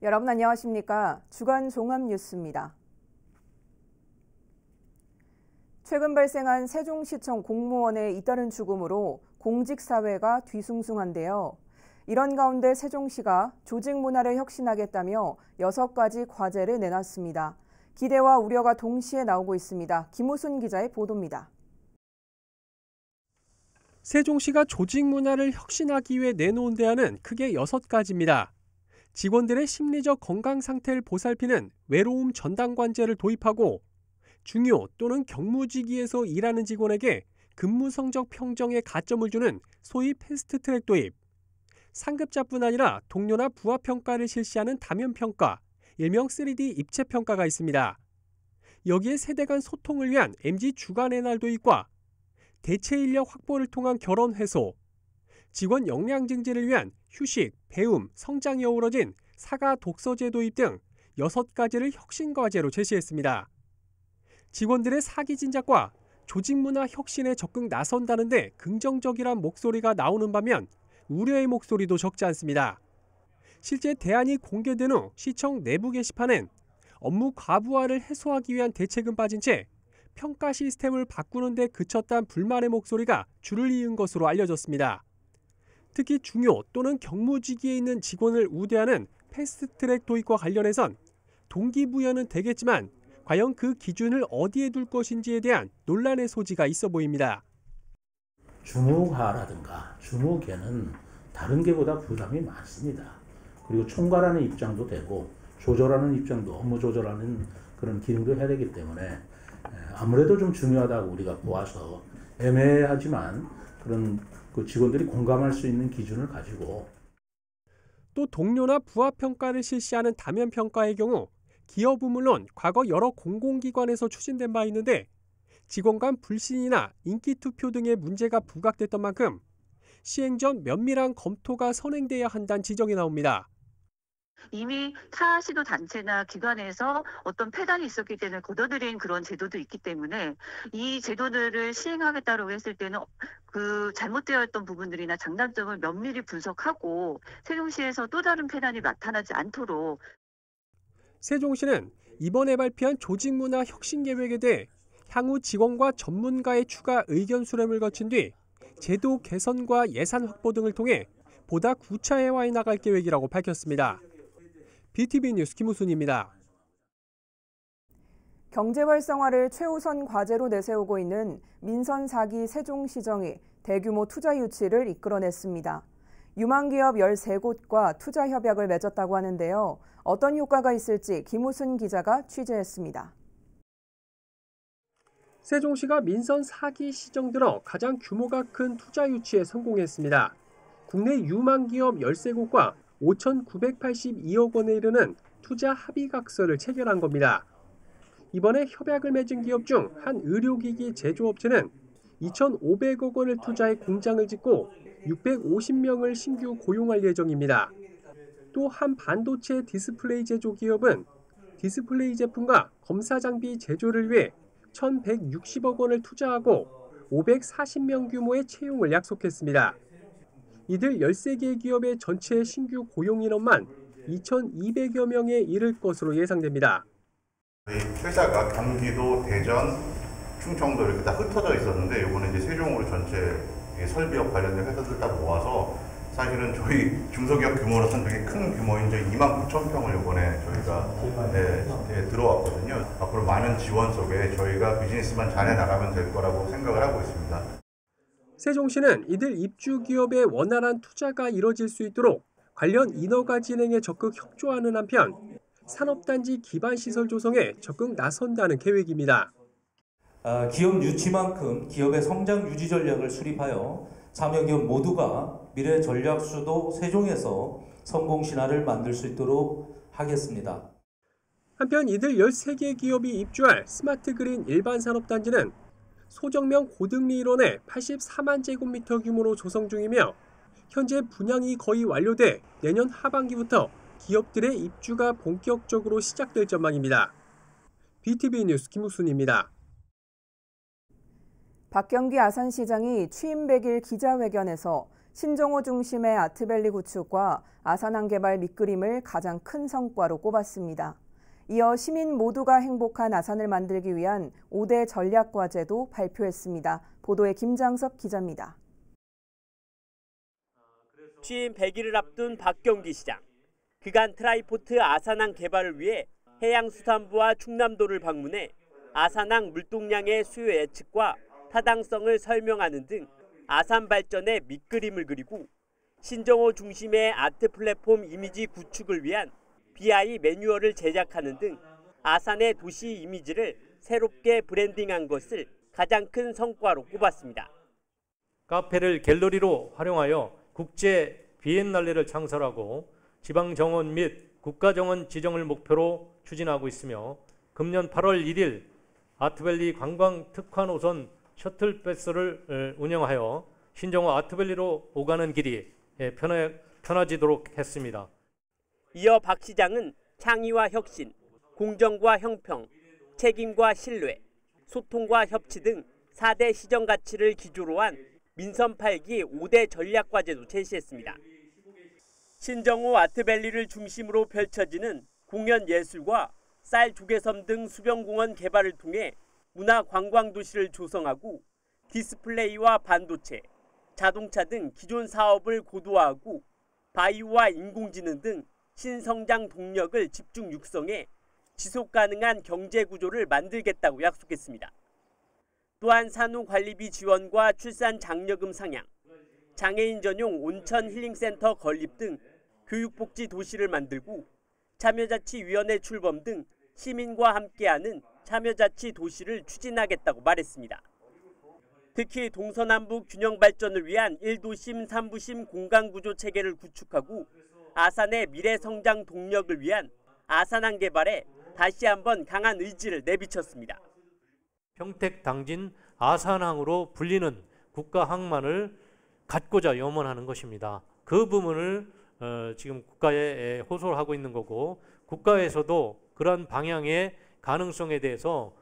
여러분 안녕하십니까? 주간 종합 뉴스입니다. 최근 발생한 세종시청 공무원의 잇따른 죽음으로 공직사회가 뒤숭숭한데요. 이런 가운데 세종시가 조직 문화를 혁신하겠다며 6가지 과제를 내놨습니다. 기대와 우려가 동시에 나오고 있습니다. 김우순 기자의 보도입니다. 세종시가 조직 문화를 혁신하기 위해 내놓은 대안은 크게 6가지입니다. 직원들의 심리적 건강 상태를 보살피는 외로움 전담관제를 도입하고 중요 또는 경무직위에서 일하는 직원에게 근무 성적 평정에 가점을 주는 소위 패스트트랙 도입, 상급자뿐 아니라 동료나 부하 평가를 실시하는 다면평가, 일명 3D 입체평가가 있습니다. 여기에 세대 간 소통을 위한 MZ 주간의 날 도입과 대체 인력 확보를 통한 결혼 해소, 직원 역량 증진을 위한 휴식, 배움, 성장이 어우러진 사가 독서제 도입 등 6가지를 혁신 과제로 제시했습니다. 직원들의 사기 진작과 조직 문화 혁신에 적극 나선다는데 긍정적이란 목소리가 나오는 반면 우려의 목소리도 적지 않습니다. 실제 대안이 공개된 후 시청 내부 게시판엔 업무 과부하를 해소하기 위한 대책은 빠진 채 평가 시스템을 바꾸는 데 그쳤다는 불만의 목소리가 줄을 이은 것으로 알려졌습니다. 특히 중요 또는 경무직위에 있는 직원을 우대하는 패스트트랙 도입과 관련해선 동기부여는 되겠지만 과연 그 기준을 어디에 둘 것인지에 대한 논란의 소지가 있어 보입니다. 주무과라든가 주무계는 다른 계보다 부담이 많습니다. 그리고 총괄하는 입장도 되고 조절하는 입장도 업무 조절하는 그런 기능도 해야 되기 때문에 아무래도 좀 중요하다고 우리가 보아서 애매하지만 그런 그 직원들이 공감할 수 있는 기준을 가지고 또 동료나 부하 평가를 실시하는 다면 평가의 경우 기업은 물론 과거 여러 공공기관에서 추진된 바 있는데 직원 간 불신이나 인기 투표 등의 문제가 부각됐던 만큼 시행 전 면밀한 검토가 선행돼야 한다는 지적이 나옵니다. 이미 타 시도 단체나 기관에서 어떤 폐단이 있었기 때문에 걷어들인 그런 제도도 있기 때문에 이 제도들을 시행하겠다고 했을 때는 그 잘못되어 있던 부분들이나 장단점을 면밀히 분석하고 세종시에서 또 다른 폐단이 나타나지 않도록. 세종시는 이번에 발표한 조직문화 혁신 계획에 대해 향후 직원과 전문가의 추가 의견 수렴을 거친 뒤 제도 개선과 예산 확보 등을 통해 보다 구체화해 나갈 계획이라고 밝혔습니다. BTV 뉴스 김우순입니다. 경제 활성화를 최우선 과제로 내세우고 있는 민선 4기 세종시정이 대규모 투자 유치를 이끌어냈습니다. 유망기업 13곳과 투자 협약을 맺었다고 하는데요. 어떤 효과가 있을지 김우순 기자가 취재했습니다. 세종시가 민선 4기 시정 들어 가장 규모가 큰 투자 유치에 성공했습니다. 국내 유망기업 13곳과 5,982억 원에 이르는 투자 합의각서를 체결한 겁니다. 이번에 협약을 맺은 기업 중 한 의료기기 제조업체는 2,500억 원을 투자해 공장을 짓고 650명을 신규 고용할 예정입니다. 또 한 반도체 디스플레이 제조 기업은 디스플레이 제품과 검사 장비 제조를 위해 1,160억 원을 투자하고 540명 규모의 채용을 약속했습니다. 이들 13개 기업의 전체 신규 고용 인원만 2,200여 명에 이를 것으로 예상됩니다. 저희 회사가 경기도, 대전, 충청도 이렇게 다 흩어져 있었는데 이번에 이제 세종으로 전체 설비업 관련된 회사들 다 모아서 사실은 저희 중소기업 규모로서는 되게 큰 규모인 저희 29,000평을 이번에 저희가 들어왔거든요. 앞으로 많은 지원 속에 저희가 비즈니스만 잘해 나가면 될 거라고 생각을 하고 있습니다. 세종시는 이들 입주 기업의 원활한 투자가 이뤄질 수 있도록 관련 인허가 진행에 적극 협조하는 한편 산업단지 기반 시설 조성에 적극 나선다는 계획입니다. 기업 유치만큼 기업의 성장 유지 전략을 수립하여 참여기업 모두가 미래 전략 수도 세종에서 성공 신화를 만들 수 있도록 하겠습니다. 한편 이들 13개 기업이 입주할 스마트 그린 일반 산업단지는 소정명 고등리 일원에 84만 제곱미터 규모로 조성 중이며 현재 분양이 거의 완료돼 내년 하반기부터 기업들의 입주가 본격적으로 시작될 전망입니다. BTV 뉴스 김우순입니다. 박경기 아산시장이 취임 100일 기자회견에서 신정호 중심의 아트밸리 구축과 아산항 개발 밑그림을 가장 큰 성과로 꼽았습니다. 이어 시민 모두가 행복한 아산을 만들기 위한 5대 전략과제도 발표했습니다. 보도에 김장섭 기자입니다. 취임 100일을 앞둔 박경기 시장. 그간 트라이포트 아산항 개발을 위해 해양수산부와 충남도를 방문해 아산항 물동량의 수요 예측과 타당성을 설명하는 등 아산 발전의 밑그림을 그리고 신정호 중심의 아트 플랫폼 이미지 구축을 위한 BI 매뉴얼을 제작하는 등 아산의 도시 이미지를 새롭게 브랜딩한 것을 가장 큰 성과로 꼽았습니다. 카페를 갤러리로 활용하여 국제 비엔날레를 창설하고 지방정원 및 국가정원 지정을 목표로 추진하고 있으며 금년 8월 1일 아트밸리 관광 특화 노선 셔틀버스를 운영하여 신정호 아트밸리로 오가는 길이 편해지도록 했습니다. 이어 박 시장은 창의와 혁신, 공정과 형평, 책임과 신뢰, 소통과 협치 등 4대 시정 가치를 기조로 한 민선 8기 5대 전략과제도 제시했습니다. 신정호 아트밸리를 중심으로 펼쳐지는 공연예술과 쌀 조개섬 등 수변공원 개발을 통해 문화관광도시를 조성하고 디스플레이와 반도체, 자동차 등 기존 사업을 고도화하고 바이오와 인공지능 등 신성장 동력을 집중 육성해 지속가능한 경제구조를 만들겠다고 약속했습니다. 또한 산후관리비 지원과 출산 장려금 상향, 장애인 전용 온천 힐링센터 건립 등 교육복지 도시를 만들고 참여자치위원회 출범 등 시민과 함께하는 참여자치 도시를 추진하겠다고 말했습니다. 특히 동서남북 균형 발전을 위한 1도심 3부심 공간구조 체계를 구축하고 아산의 미래 성장 동력을 위한 아산항 개발에 다시 한번 강한 의지를 내비쳤습니다. 평택 당진 아산항으로 불리는 국가항만을 갖고자 염원하는 것입니다. 그 부분을 지금 국가에 호소를 하고 있는 거고 국가에서도 그런 방향의 가능성에 대해서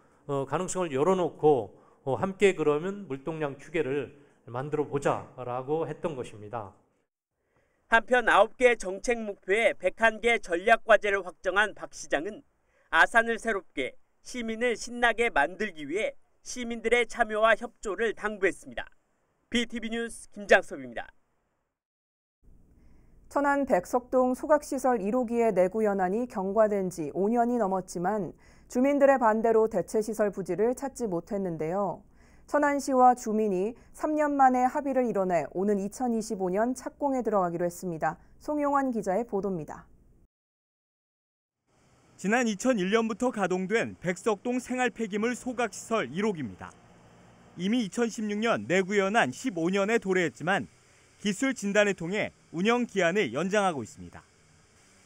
가능성을 열어놓고 함께 그러면 물동량 추계를 만들어 보자라고 했던 것입니다. 한편 9개 정책 목표에 101개 전략과제를 확정한 박 시장은 아산을 새롭게 시민을 신나게 만들기 위해 시민들의 참여와 협조를 당부했습니다. BTV 뉴스 김장섭입니다. 천안 백석동 소각시설 1호기의 내구 연한이 경과된 지 5년이 넘었지만 주민들의 반대로 대체시설 부지를 찾지 못했는데요. 천안시와 주민이 3년 만에 합의를 이뤄내 오는 2025년 착공에 들어가기로 했습니다. 송용환 기자의 보도입니다. 지난 2001년부터 가동된 백석동 생활폐기물 소각시설 1호기입니다. 이미 2016년 내구 연한 15년에 도래했지만 기술 진단을 통해 운영 기한을 연장하고 있습니다.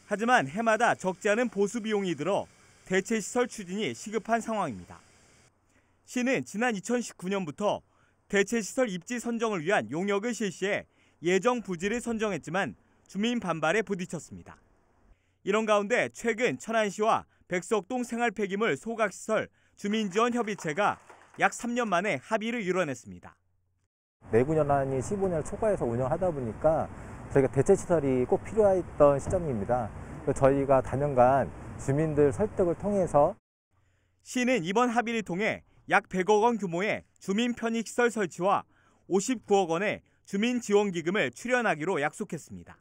하지만 해마다 적지 않은 보수 비용이 들어 대체시설 추진이 시급한 상황입니다. 시는 지난 2019년부터 대체시설 입지 선정을 위한 용역을 실시해 예정 부지를 선정했지만 주민 반발에 부딪혔습니다. 이런 가운데 최근 천안시와 백석동 생활폐기물 소각시설 주민지원협의체가 약 3년 만에 합의를 이뤄냈습니다. 내구 연한이 15년을 초과해서 운영하다 보니까 저희가 대체시설이 꼭 필요했던 시점입니다. 저희가 단연간 주민들 설득을 통해서 시는 이번 합의를 통해 약 100억 원 규모의 주민 편익시설 설치와 59억 원의 주민지원기금을 출연하기로 약속했습니다.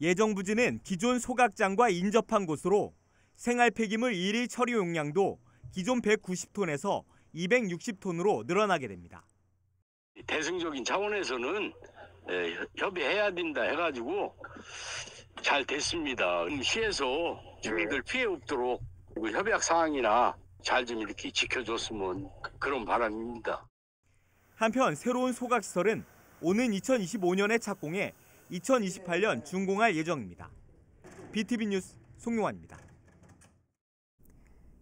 예정 부지는 기존 소각장과 인접한 곳으로 생활폐기물 일일 처리 용량도 기존 190톤에서 260톤으로 늘어나게 됩니다. 대승적인 차원에서는 협의해야 된다 해가지고 잘 됐습니다. 시에서 주민들 피해 없도록 협약 사항이나 잘 좀 이렇게 지켜줬으면 그런 바람입니다. 한편 새로운 소각시설은 오는 2025년에 착공해 2028년 준공할 예정입니다. BTV 뉴스 송용환입니다.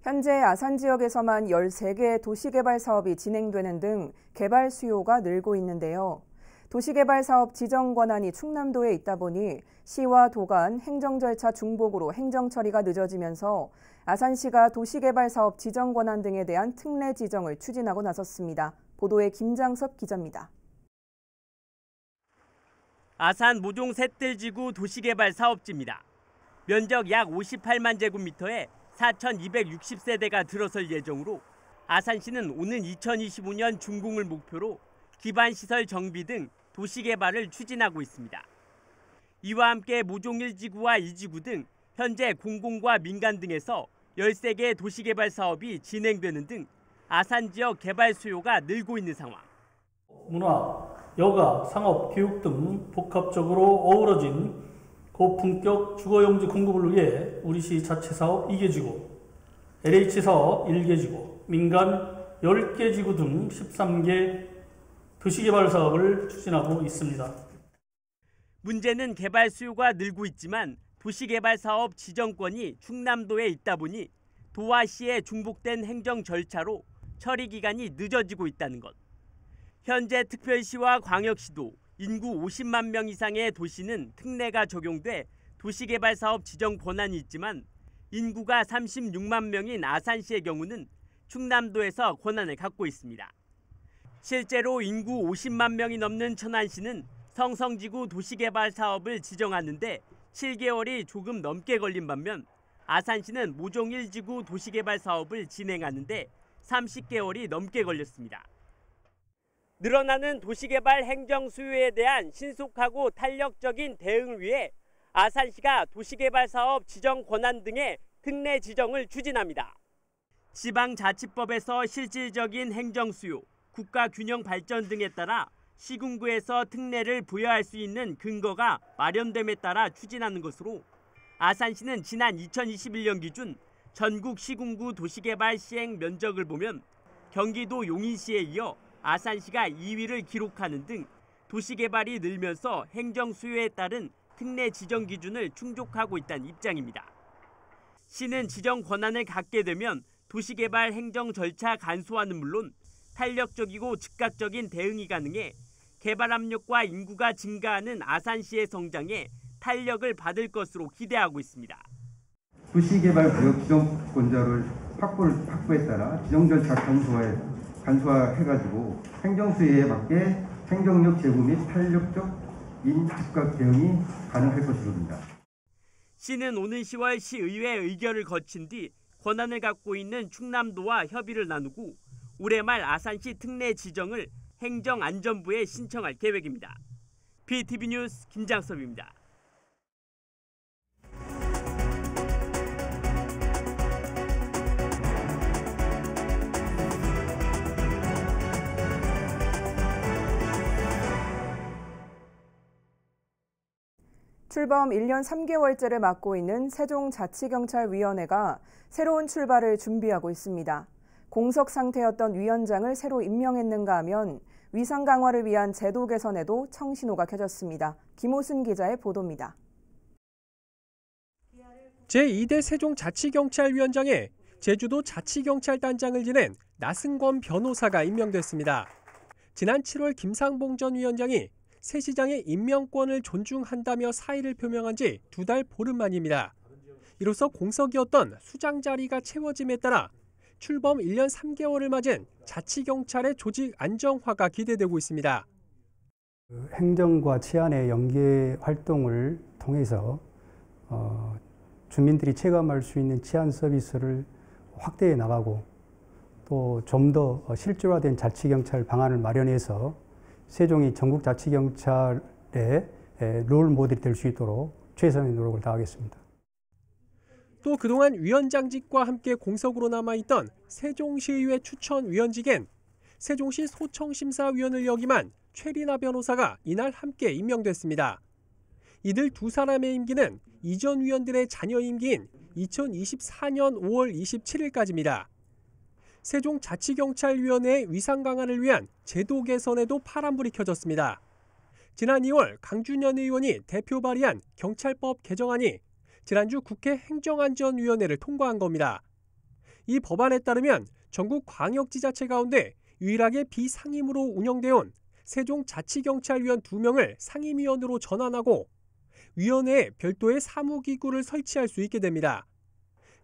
현재 아산 지역에서만 13개의 도시개발 사업이 진행되는 등 개발 수요가 늘고 있는데요. 도시개발 사업 지정 권한이 충남도에 있다 보니 시와 도 간 행정 절차 중복으로 행정 처리가 늦어지면서 아산시가 도시개발 사업 지정 권한 등에 대한 특례 지정을 추진하고 나섰습니다. 보도에 김장섭 기자입니다. 아산 모종 셋들지구 도시개발 사업지입니다. 면적 약 58만 제곱미터에 4,260세대가 들어설 예정으로 아산시는 오는 2025년 준공을 목표로 기반시설 정비 등 도시개발을 추진하고 있습니다. 이와 함께 모종 1지구와 2지구 등 현재 공공과 민간 등에서 13개의 도시개발 사업이 진행되는 등 아산 지역 개발 수요가 늘고 있는 상황. 문화, 여가, 상업, 교육 등 복합적으로 어우러진 고품격 주거용지 공급을 위해 우리시 자체 사업 2개 지구, LH 사업 1개 지구, 민간 10개 지구 등 13개 도시개발 사업을 추진하고 있습니다. 문제는 개발 수요가 늘고 있지만 도시개발 사업 지정권이 충남도에 있다 보니 도와 시의 중복된 행정 절차로 처리 기간이 늦어지고 있다는 것. 현재 특별시와 광역시도 인구 50만 명 이상의 도시는 특례가 적용돼 도시개발 사업 지정 권한이 있지만 인구가 36만 명인 아산시의 경우는 충남도에서 권한을 갖고 있습니다. 실제로 인구 50만 명이 넘는 천안시는 성성지구 도시개발 사업을 지정하는데 7개월이 조금 넘게 걸린 반면 아산시는 모종 1지구 도시개발 사업을 진행하는데 30개월이 넘게 걸렸습니다. 늘어나는 도시개발 행정 수요에 대한 신속하고 탄력적인 대응을 위해 아산시가 도시개발 사업 지정 권한 등의 특례 지정을 추진합니다. 지방자치법에서 실질적인 행정 수요, 국가 균형 발전 등에 따라 시군구에서 특례를 부여할 수 있는 근거가 마련됨에 따라 추진하는 것으로 아산시는 지난 2021년 기준 전국 시군구 도시개발 시행 면적을 보면 경기도 용인시에 이어 아산시가 2위를 기록하는 등 도시개발이 늘면서 행정 수요에 따른 특례 지정 기준을 충족하고 있다는 입장입니다. 시는 지정 권한을 갖게 되면 도시개발 행정 절차 간소화는 물론 탄력적이고 즉각적인 대응이 가능해 개발 압력과 인구가 증가하는 아산시의 성장에 탄력을 받을 것으로 기대하고 있습니다. 도시개발구역 지정권자를 확보에 따라 지정 절차 간소화해가지고 행정수요에 맞게 행정력 제고 및 탄력적인 즉각 대응이 가능할 것입니다. 시는 오는 10월 시의회 의결을 거친 뒤 권한을 갖고 있는 충남도와 협의를 나누고 올해 말 아산시 특례 지정을 행정안전부에 신청할 계획입니다. BTV 뉴스 김장섭입니다. 출범 1년 3개월째를 맡고 있는 세종자치경찰위원회가 새로운 출발을 준비하고 있습니다. 공석 상태였던 위원장을 새로 임명했는가 하면 위상 강화를 위한 제도 개선에도 청신호가 켜졌습니다. 김호순 기자의 보도입니다. 제2대 세종자치경찰위원장에 제주도 자치경찰단장을 지낸 나승권 변호사가 임명됐습니다. 지난 7월 김상봉 전 위원장이 새 시장의 임명권을 존중한다며 사의를 표명한 지 2달 보름 만입니다. 이로써 공석이었던 수장 자리가 채워짐에 따라 출범 1년 3개월을 맞은 자치경찰의 조직 안정화가 기대되고 있습니다. 행정과 치안의 연계 활동을 통해서 주민들이 체감할 수 있는 치안 서비스를 확대해 나가고 또 좀 더 실질화된 자치경찰 방안을 마련해서 세종이 전국자치경찰의 롤 모델이 될 수 있도록 최선의 노력을 다하겠습니다. 또 그동안 위원장직과 함께 공석으로 남아있던 세종시의회 추천위원직엔 세종시 소청심사위원을 역임한 최리나 변호사가 이날 함께 임명됐습니다. 이들 두 사람의 임기는 이전 위원들의 자녀 임기인 2024년 5월 27일까지입니다. 세종자치경찰위원회의 위상 강화를 위한 제도 개선에도 파란불이 켜졌습니다. 지난 2월 강준현 의원이 대표 발의한 경찰법 개정안이 지난주 국회 행정안전위원회를 통과한 겁니다. 이 법안에 따르면 전국 광역지자체 가운데 유일하게 비상임으로 운영돼온 세종자치경찰위원 2명을 상임위원으로 전환하고 위원회에 별도의 사무기구를 설치할 수 있게 됩니다.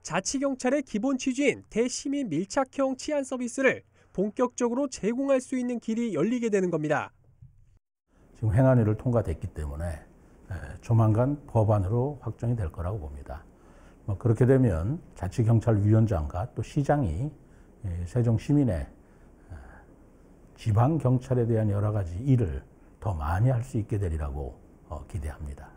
자치경찰의 기본 취지인 대시민 밀착형 치안 서비스를 본격적으로 제공할 수 있는 길이 열리게 되는 겁니다. 지금 행안위를 통과됐기 때문에 조만간 법안으로 확정이 될 거라고 봅니다. 그렇게 되면 자치경찰위원장과 또 시장이 세종 시민의 지방경찰에 대한 여러 가지 일을 더 많이 할 수 있게 되리라고 기대합니다.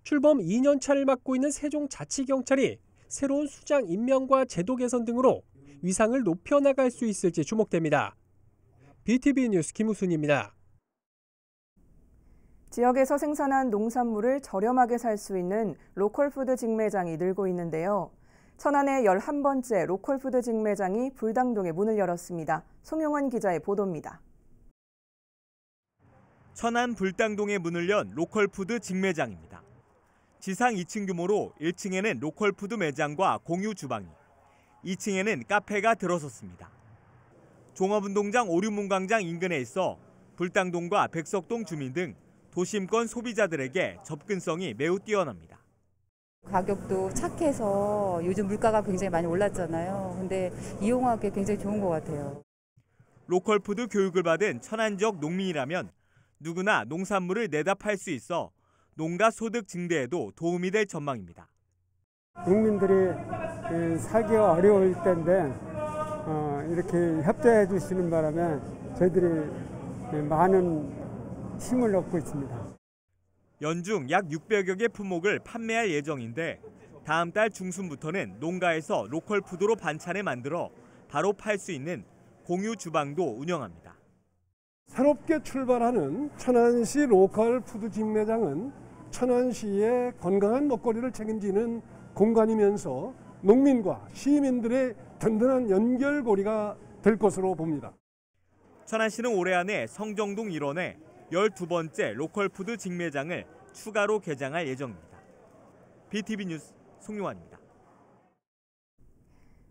출범 2년 차를 맡고 있는 세종자치경찰이 새로운 수장 임명과 제도 개선 등으로 위상을 높여나갈 수 있을지 주목됩니다. BTV 뉴스 김우순입니다. 지역에서 생산한 농산물을 저렴하게 살 수 있는 로컬푸드 직매장이 늘고 있는데요. 천안의 11번째 로컬푸드 직매장이 불당동에 문을 열었습니다. 송용원 기자의 보도입니다. 천안 불당동에 문을 연 로컬푸드 직매장입니다. 지상 2층 규모로 1층에는 로컬푸드 매장과 공유 주방이, 2층에는 카페가 들어섰습니다. 종합운동장 오류문광장 인근에 있어 불당동과 백석동 주민 등 도심권 소비자들에게 접근성이 매우 뛰어납니다. 가격도 착해서 요즘 물가가 굉장히 많이 올랐잖아요. 근데 이용하기 굉장히 좋은 것 같아요. 로컬푸드 교육을 받은 천안 지역 농민이라면 누구나 농산물을 내다 팔 수 있어 농가 소득 증대에도 도움이 될 전망입니다. 농민들이 살기가 어려울 때인데 이렇게 협조해 주시는 바람에 저희들이 많은 힘을 얻고 있습니다. 연중 약 600여 개 품목을 판매할 예정인데 다음 달 중순부터는 농가에서 로컬푸드로 반찬을 만들어 바로 팔 수 있는 공유 주방도 운영합니다. 새롭게 출발하는 천안시 로컬푸드 직매장은 천안시의 건강한 먹거리를 책임지는 공간이면서 농민과 시민들의 든든한 연결고리가 될 것으로 봅니다. 천안시는 올해 안에 성정동 일원에 12번째 로컬푸드 직매장을 추가로 개장할 예정입니다. BTV 뉴스 송용환입니다.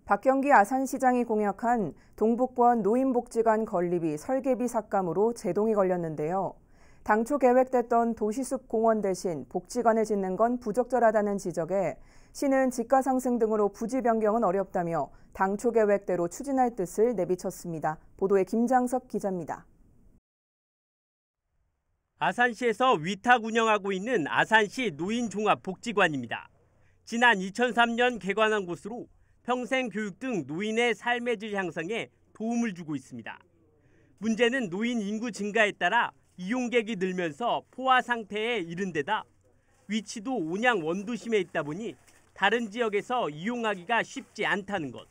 박경기 아산시장이 공약한 동북권 노인복지관 건립이 설계비 삭감으로 제동이 걸렸는데요. 당초 계획됐던 도시숲 공원 대신 복지관을 짓는 건 부적절하다는 지적에 시는 지가 상승 등으로 부지 변경은 어렵다며 당초 계획대로 추진할 뜻을 내비쳤습니다. 보도에 김장섭 기자입니다. 아산시에서 위탁 운영하고 있는 아산시 노인종합복지관입니다. 지난 2003년 개관한 곳으로 평생교육 등 노인의 삶의 질 향상에 도움을 주고 있습니다. 문제는 노인 인구 증가에 따라 이용객이 늘면서 포화 상태에 이른 데다 위치도 온양 원도심에 있다 보니 다른 지역에서 이용하기가 쉽지 않다는 것.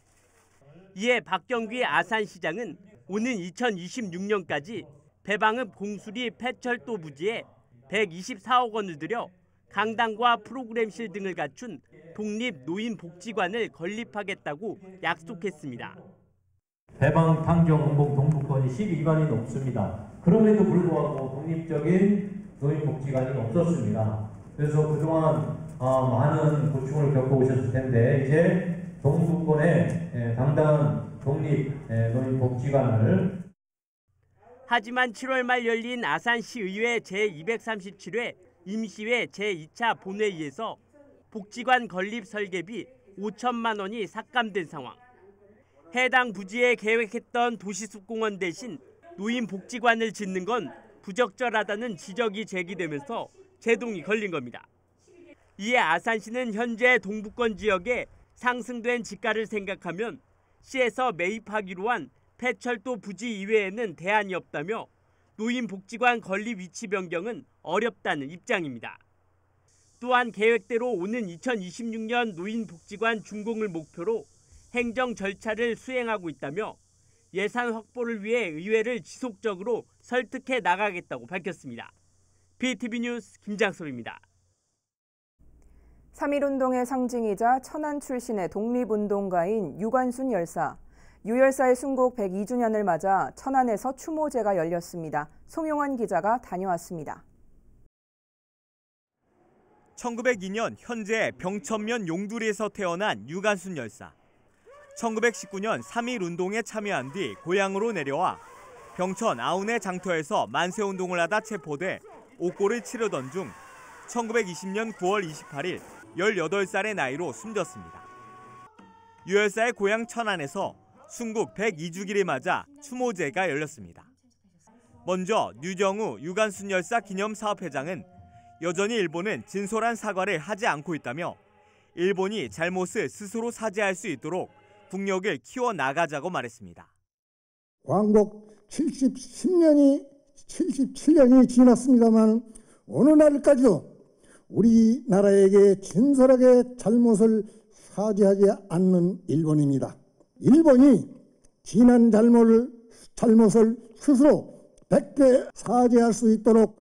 이에 박경기 아산시장은 오는 2026년까지 배방읍 공수리 폐철도 부지에 124억 원을 들여 강당과 프로그램실 등을 갖춘 독립노인복지관을 건립하겠다고 약속했습니다. 배방 판경 공공 동북권이 12관이 넘습니다. 그럼에도 불구하고 독립적인 노인복지관이 없었습니다. 그래서 그동안 많은 고충을 겪어오셨을 텐데 이제 동북권에 당당한 독립 노인복지관을. 하지만 7월 말 열린 아산시의회 제237회 임시회 제2차 본회의에서 복지관 건립 설계비 5천만 원이 삭감된 상황. 해당 부지에 계획했던 도시숲공원 대신 노인복지관을 짓는 건 부적절하다는 지적이 제기되면서 제동이 걸린 겁니다. 이에 아산시는 현재 동북권 지역에 상승된 지가를 생각하면 시에서 매입하기로 한 폐철도 부지 이외에는 대안이 없다며 노인복지관 건립 위치 변경은 어렵다는 입장입니다. 또한 계획대로 오는 2026년 노인복지관 준공을 목표로 행정 절차를 수행하고 있다며 예산 확보를 위해 의회를 지속적으로 설득해 나가겠다고 밝혔습니다. BTV 뉴스 김장섭입니다. 3.1운동의 상징이자 천안 출신의 독립운동가인 유관순 열사. 유 열사의 순국 102주년을 맞아 천안에서 추모제가 열렸습니다. 송용환 기자가 다녀왔습니다. 1902년 현재 병천면 용두리에서 태어난 유관순 열사. 1919년 3.1운동에 참여한 뒤 고향으로 내려와 병천 아운의 장터에서 만세운동을 하다 체포돼 옥고를 치르던 중 1920년 9월 28일 18살의 나이로 숨졌습니다. 유 열사의 고향 천안에서 순국 102주기를 맞아 추모제가 열렸습니다. 먼저 류정우 유관순 열사 기념사업회장은 여전히 일본은 진솔한 사과를 하지 않고 있다며 일본이 잘못을 스스로 사죄할 수 있도록 국력을 키워나가자고 말했습니다. 광복 77년이 지났습니다만 어느 날까지도 우리나라에게 진솔하게 잘못을 사죄하지 않는 일본입니다. 일본이 지난 잘못을 스스로 100배 사죄할 수 있도록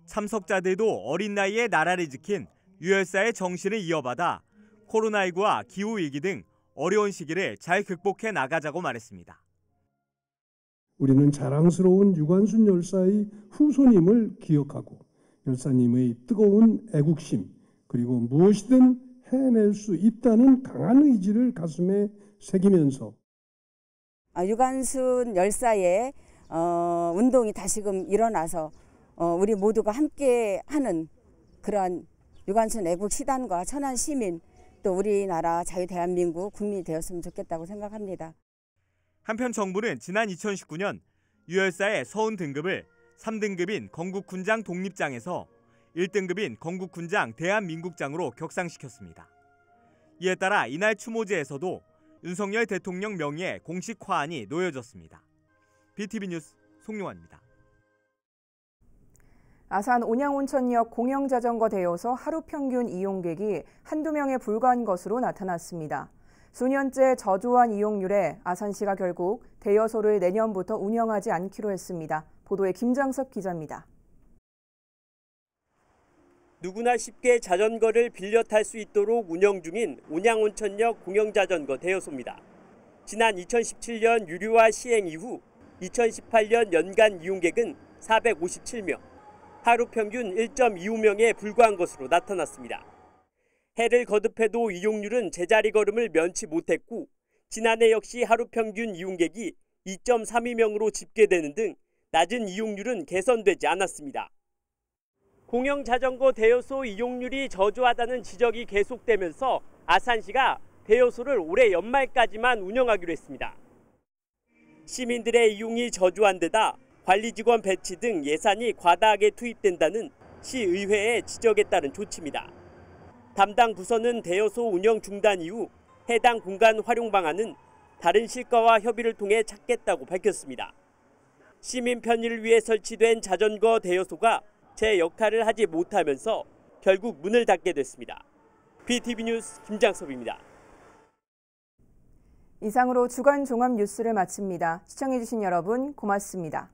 참석자들도 어린 나이에 나라를 지킨 유 열사의 정신을 이어받아 코로나19와 기후위기 등 어려운 시기를 잘 극복해 나가자고 말했습니다. 우리는 자랑스러운 유관순 열사의 후손임을 기억하고 열사님의 뜨거운 애국심 그리고 무엇이든 해낼 수 있다는 강한 의지를 가슴에 새기면서 유관순 열사의 운동이 다시금 일어나서 우리 모두가 함께하는 그러한 유관순 애국시단과 천안 시민 또 우리나라 자유대한민국 국민이 되었으면 좋겠다고 생각합니다. 한편 정부는 지난 2019년 유 열사의 서훈 등급을 3등급인 건국군장 독립장에서 1등급인 건국군장 대한민국장으로 격상시켰습니다. 이에 따라 이날 추모제에서도 윤석열 대통령 명의의 공식 화환이 놓여졌습니다. BTV 뉴스 송용환입니다. 아산 온양온천역 공영자전거 대여소 하루 평균 이용객이 한두 명에 불과한 것으로 나타났습니다. 수년째 저조한 이용률에 아산시가 결국 대여소를 내년부터 운영하지 않기로 했습니다. 보도에 김장섭 기자입니다. 누구나 쉽게 자전거를 빌려 탈 수 있도록 운영 중인 온양온천역 공영자전거 대여소입니다. 지난 2017년 유료화 시행 이후 2018년 연간 이용객은 457명, 하루 평균 1.25명에 불과한 것으로 나타났습니다. 해를 거듭해도 이용률은 제자리 걸음을 면치 못했고 지난해 역시 하루 평균 이용객이 2.32명으로 집계되는 등 낮은 이용률은 개선되지 않았습니다. 공영자전거 대여소 이용률이 저조하다는 지적이 계속되면서 아산시가 대여소를 올해 연말까지만 운영하기로 했습니다. 시민들의 이용이 저조한 데다 관리직원 배치 등 예산이 과다하게 투입된다는 시의회의 지적에 따른 조치입니다. 담당 부서는 대여소 운영 중단 이후 해당 공간 활용 방안은 다른 실과와 협의를 통해 찾겠다고 밝혔습니다. 시민 편의를 위해 설치된 자전거 대여소가 제 역할을 하지 못하면서 결국 문을 닫게 됐습니다. BTV 뉴스 김장섭입니다. 이상으로 주간 종합 뉴스를 마칩니다. 시청해주신 여러분 고맙습니다.